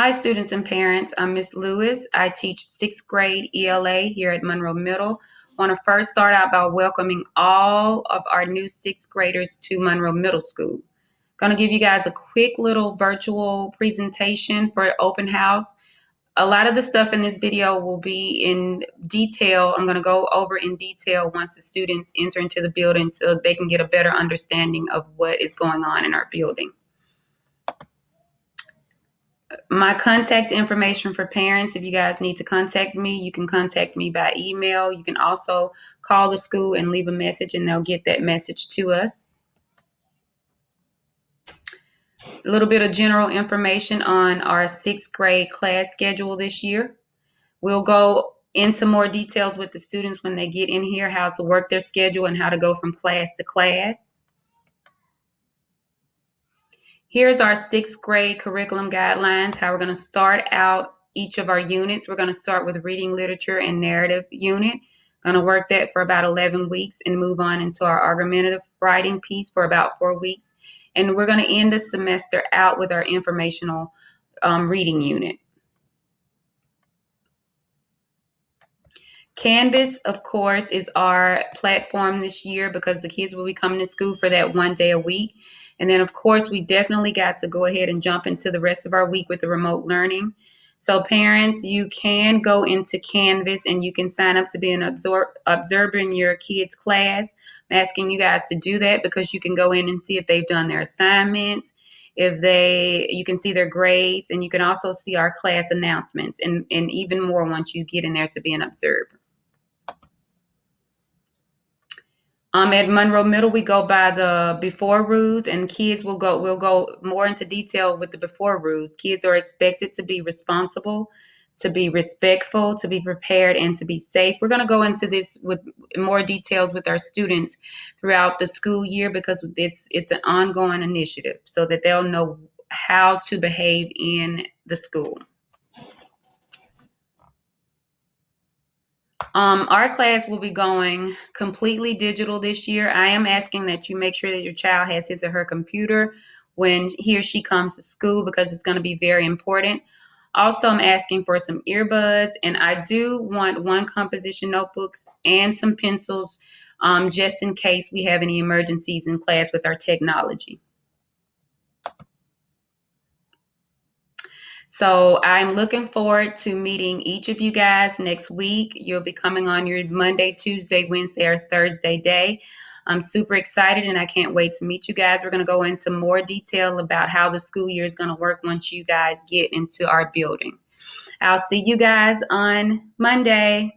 Hi, students and parents. I'm Miss Lewis. I teach 6th grade ELA here at Monroe Middle. I want to first start out by welcoming all of our new 6th graders to Monroe Middle School. Going to give you guys a quick little virtual presentation for open house. A lot of the stuff in this video will be in detail. I'm going to go over in detail once the students enter into the building so they can get a better understanding of what is going on in our building. My contact information for parents, if you guys need to contact me, you can contact me by email. You can also call the school and leave a message and they'll get that message to us. A little bit of general information on our 6th grade class schedule this year. We'll go into more details with the students when they get in here, how to work their schedule and how to go from class to class. Here's our 6th grade curriculum guidelines, how we're going to start out each of our units. We're going to start with reading, literature, and narrative unit. Going to work that for about 11 weeks and move on into our argumentative writing piece for about 4 weeks. And we're going to end the semester out with our informational reading unit. Canvas, of course, is our platform this year because the kids will be coming to school for that 1 day a week. And then, of course, we definitely got to go ahead and jump into the rest of our week with the remote learning. So parents, you can go into Canvas and you can sign up to be an observer in your kids' class. I'm asking you guys to do that because you can go in and see if they've done their assignments, you can see their grades, and you can also see our class announcements and even more once you get in there to be an observer. At Monroe Middle, we go by the before rules, and kids we'll go more into detail with the before rules. Kids are expected to be responsible, to be respectful, to be prepared, and to be safe. We're going to go into this with more details with our students throughout the school year because it's an ongoing initiative so that they'll know how to behave in the school. Our class will be going completely digital this year. I am asking that you make sure that your child has his or her computer when he or she comes to school because it's going to be very important. Also, I'm asking for some earbuds, and I do want 1 composition notebooks and some pencils just in case we have any emergencies in class with our technology. So I'm looking forward to meeting each of you guys next week. You'll be coming on your Monday, Tuesday, Wednesday, or Thursday day. I'm super excited and I can't wait to meet you guys. We're going to go into more detail about how the school year is going to work once you guys get into our building. I'll see you guys on Monday.